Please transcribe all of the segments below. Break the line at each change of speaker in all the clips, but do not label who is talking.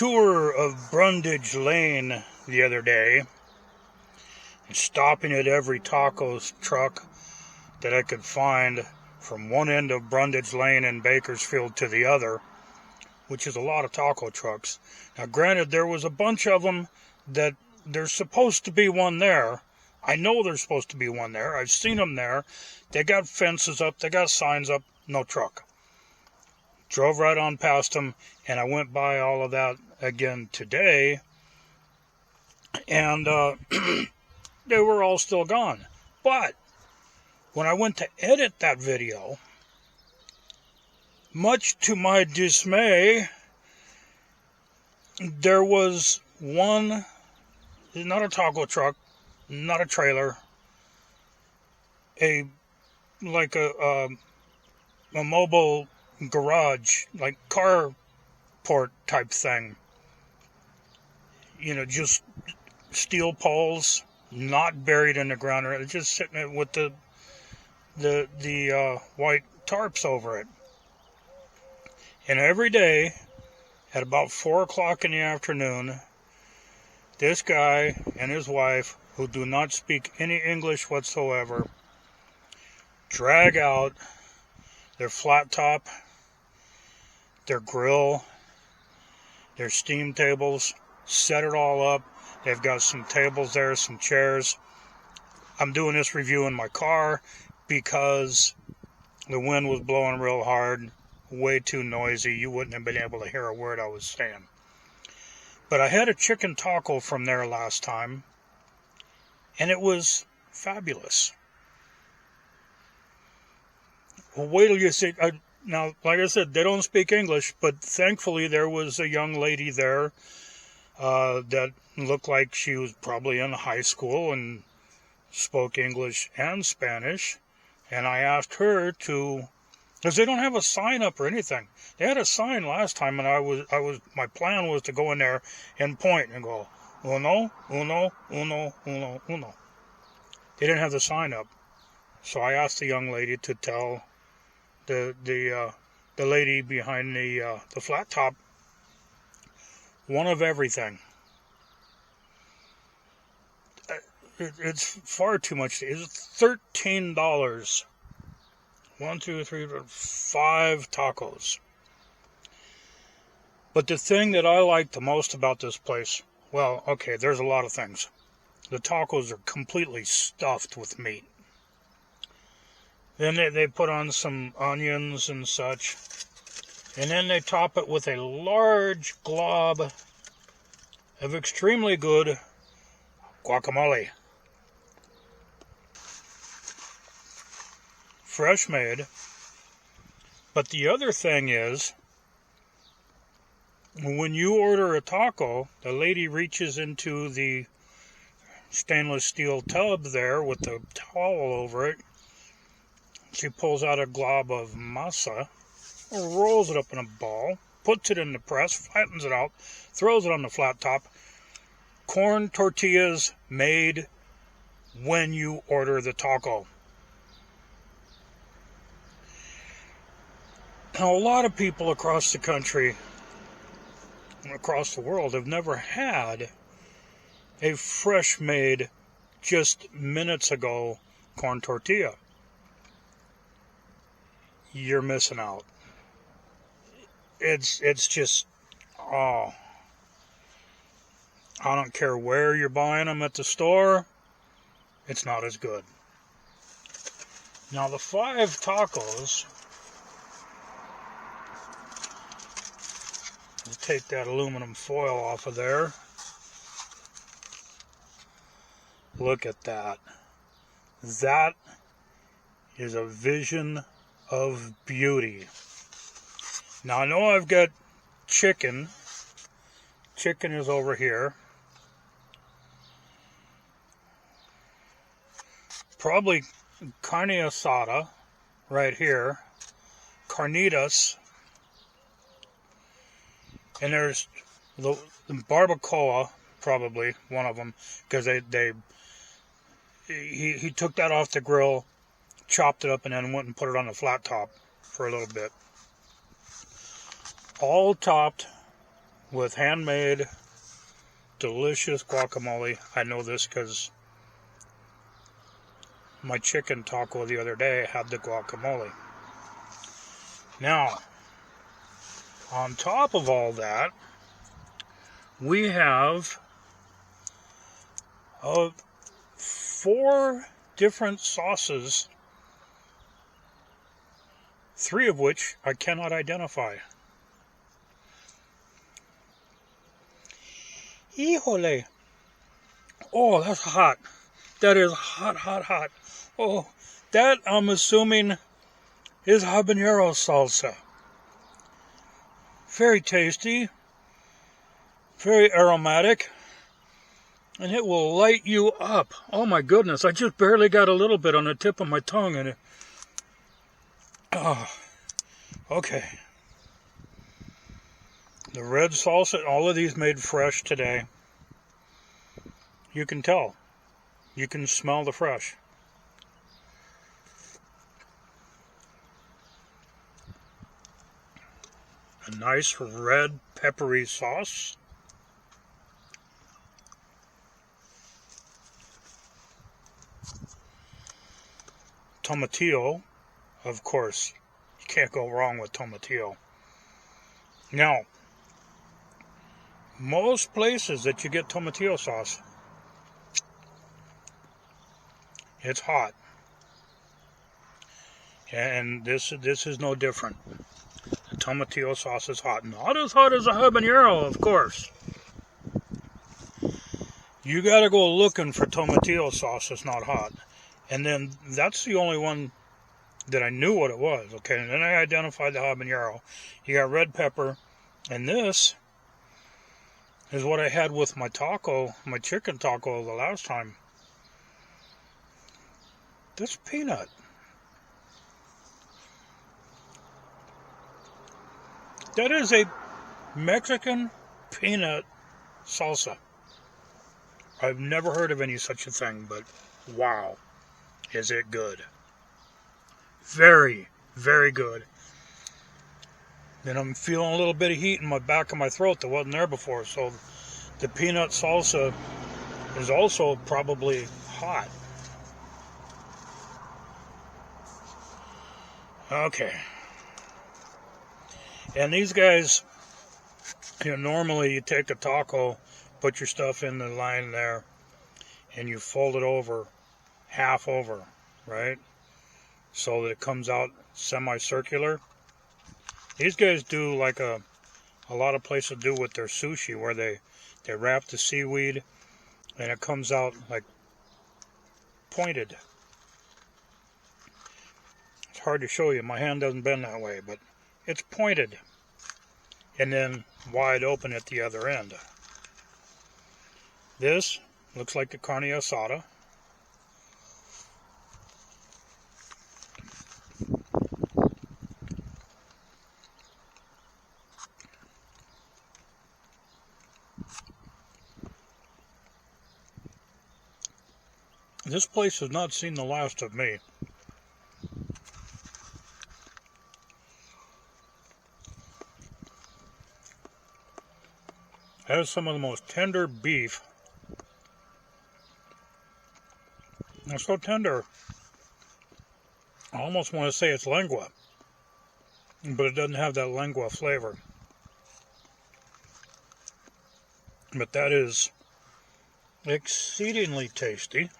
tour of Brundage Lane the other day, and stopping at every taco truck that I could find from one end of Brundage Lane in Bakersfield to the other, which is a lot of taco trucks. Now, granted, there was a bunch of them that there's supposed to be one there. I know there's supposed to be one there. I've seen them there. They got fences up. They got signs up. No truck. Drove right on past them, and I went by all of that again today, and they were all still gone. But when I went to edit that video, much to my dismay, there was one, not a taco truck, not a trailer, a mobile garage, like carport type thing. You know, just steel poles, not buried in the ground, or just sitting with the white tarps over it. And every day, at about 4 o'clock in the afternoon, this guy and his wife, who do not speak any English whatsoever, drag out their flat top, their grill, their steam tables, set it all up. They've got some tables there, some chairs. I'm doing this review in my car because the wind was blowing real hard, way too noisy. You wouldn't have been able to hear a word I was saying. But I had a chicken taco from there last time, and it was fabulous. Well, wait till you see. Now, like I said, they don't speak English, but thankfully there was a young lady there that looked like she was probably in high school and spoke English and Spanish. And I asked her to, because they don't have a sign up or anything. They had a sign last time, and my plan was to go in there and point and go, uno, uno, uno, uno, uno. They didn't have the sign up. So I asked the young lady to tell the lady behind the flat top one of everything. It's far too much. It's $13. 1, 2, 3, 4, 5 tacos. But the thing that I like the most about this place, well, okay, there's a lot of things. The tacos are completely stuffed with meat. Then they put on some onions and such. And then they top it with a large glob of extremely good guacamole. Fresh made. But the other thing is, when you order a taco, the lady reaches into the stainless steel tub there with the towel over it. She pulls out a glob of masa, rolls it up in a ball, puts it in the press, flattens it out, throws it on the flat top. Corn tortillas made when you order the taco. Now, a lot of people across the country and across the world have never had a fresh made, just minutes ago, corn tortilla. You're missing out. It's just, oh, I don't care where you're buying them at the store, it's not as good. Now, the 5 tacos, let's take that aluminum foil off of there. Look at that. That is a vision of beauty. Now, I know I've got chicken. Chicken is over here. Probably carne asada right here. Carnitas. And there's the barbacoa, probably one of them, because he took that off the grill, chopped it up, and then went and put it on the flat top for a little bit. All topped with handmade, delicious guacamole. I know this because my chicken taco the other day had the guacamole. Now, on top of all that, we have 4 different sauces, 3 of which I cannot identify. Híjole. Oh, that's hot. That is hot, hot, hot. Oh, that I'm assuming is habanero salsa. Very tasty, very aromatic, and it will light you up. Oh my goodness, I just barely got a little bit on the tip of my tongue, and oh, okay. The red salsa, all of these made fresh today. You can tell. You can smell the fresh. A nice red peppery sauce. Tomatillo, of course. You can't go wrong with tomatillo. Now, most places that you get tomatillo sauce, it's hot. And this is no different. The tomatillo sauce is hot. Not as hot as a habanero, of course. You gotta go looking for tomatillo sauce that's not hot. And then that's the only one that I knew what it was. Okay, and then I identified the habanero. You got red pepper. And this is what I had with my taco, my chicken taco the last time. That's peanut. That is a Mexican peanut salsa. I've never heard of any such a thing, but wow, is it good. Very, very good. Then I'm feeling a little bit of heat in my back of my throat that wasn't there before, so the peanut salsa is also probably hot. Okay. And these guys, normally you take a taco, put your stuff in the line there, and you fold it over, half over, right? So that it comes out semicircular. These guys do like a lot of places do with their sushi, where they wrap the seaweed and it comes out like pointed. It's hard to show you. My hand doesn't bend that way, but it's pointed and then wide open at the other end. This looks like the carne asada. This place has not seen the last of me. It has some of the most tender beef. It's so tender, I almost want to say it's lengua, but it doesn't have that lengua flavor. But that is exceedingly tasty.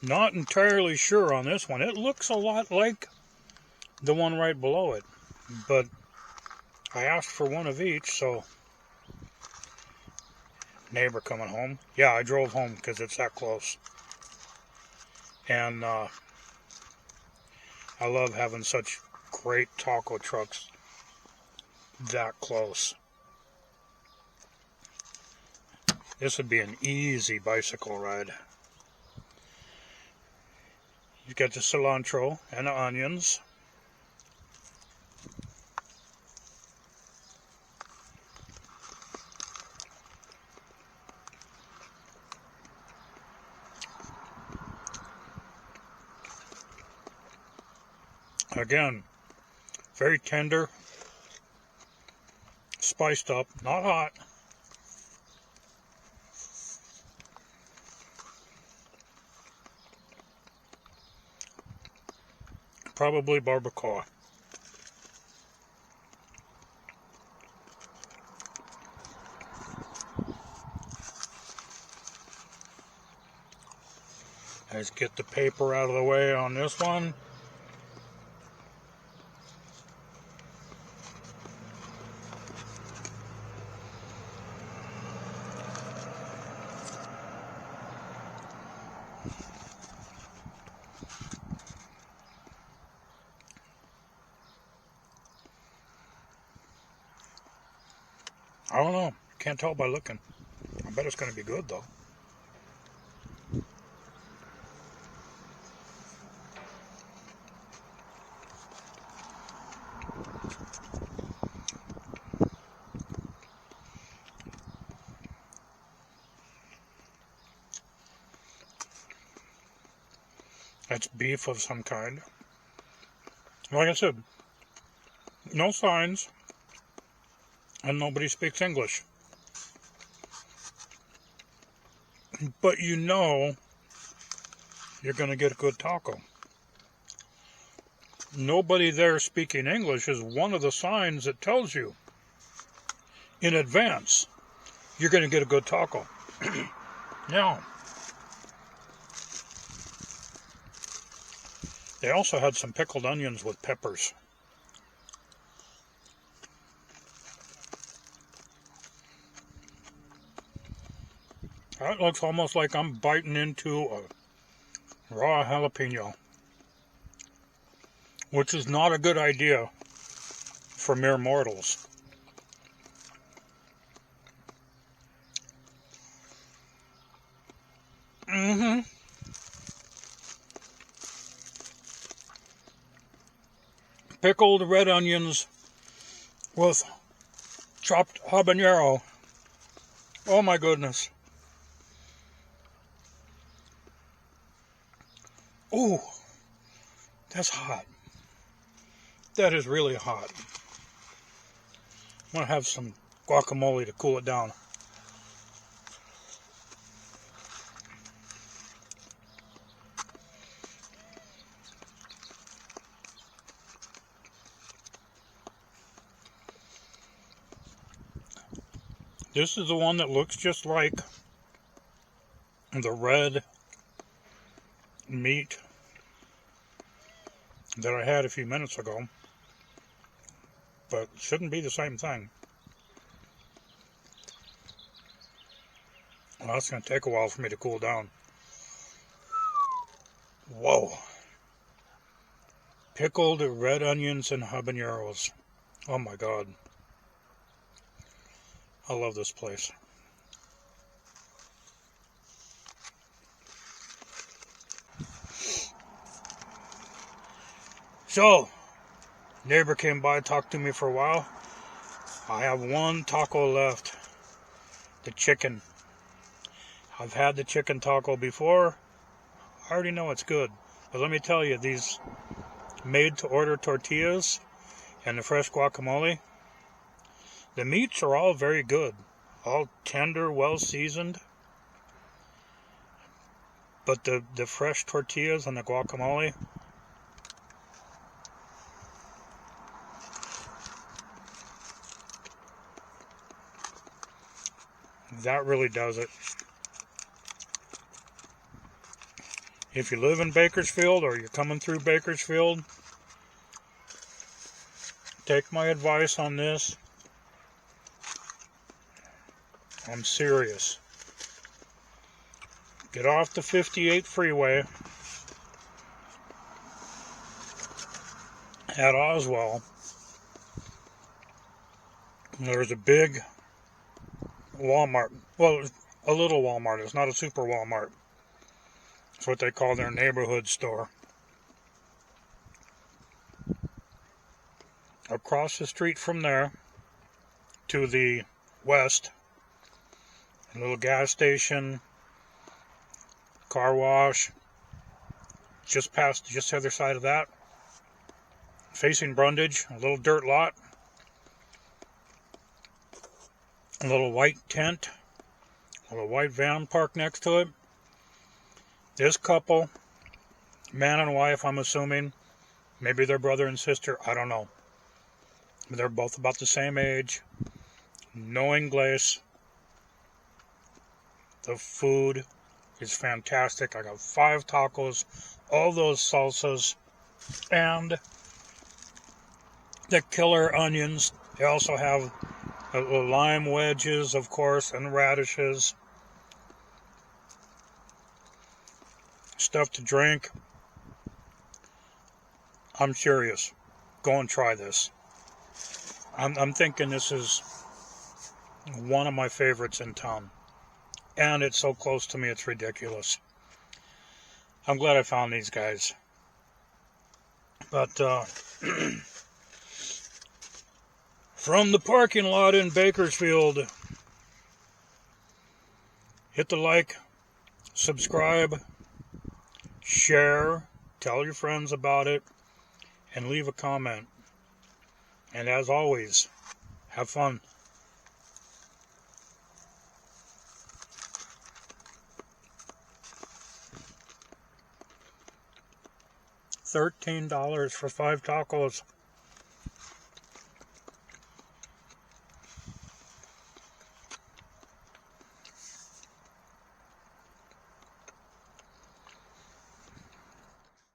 Not entirely sure on this one. It looks a lot like the one right below it, but I asked for one of each, so neighbor coming home. Yeah, I drove home because it's that close. And I love having such great taco trucks that close. This would be an easy bicycle ride. You've got the cilantro and the onions. Again, very tender, spiced up, not hot. Probably barbacoa. Let's get the paper out of the way on this one. I don't know. Can't tell by looking. I bet it's going to be good, though. That's beef of some kind. Like I said, no signs, and nobody speaks English. But you know you're going to get a good taco. Nobody there speaking English is one of the signs that tells you in advance you're going to get a good taco. Now, they also had some pickled onions with peppers. That looks almost like I'm biting into a raw jalapeno, which is not a good idea for mere mortals. Pickled red onions with chopped habanero. Oh my goodness. Ooh, that's hot. That is really hot. I'm going to have some guacamole to cool it down. This is the one that looks just like the red meat that I had a few minutes ago, but it shouldn't be the same thing. Well, that's going to take a while for me to cool down. Whoa. Pickled red onions and habaneros. Oh my God. I love this place. So, neighbor came by, talked to me for a while. I have one taco left. The chicken. I've had the chicken taco before. I already know it's good. But let me tell you, these made-to-order tortillas and the fresh guacamole, the meats are all very good. All tender, well-seasoned. But the fresh tortillas and the guacamole, that really does it. If you live in Bakersfield or you're coming through Bakersfield, take my advice on this. I'm serious. Get off the 58 freeway at Oswell. There's a big Walmart. Well, a little Walmart. It's not a super Walmart. It's what they call their neighborhood store. Across the street from there, to the west, a little gas station, car wash. Just the other side of that, facing Brundage, a little dirt lot, a little white tent, a little white van parked next to it. This couple, man and wife, I'm assuming, maybe they're brother and sister, I don't know. They're both about the same age, no English. The food is fantastic. I got 5 tacos, all those salsas, and the killer onions. They also have lime wedges, of course, and radishes. Stuff to drink. I'm serious. Go and try this. I'm thinking this is one of my favorites in town. And it's so close to me, it's ridiculous. I'm glad I found these guys. But from the parking lot in Bakersfield, hit the like, subscribe, share, tell your friends about it, and leave a comment. And as always, have fun. $13 for 5 tacos.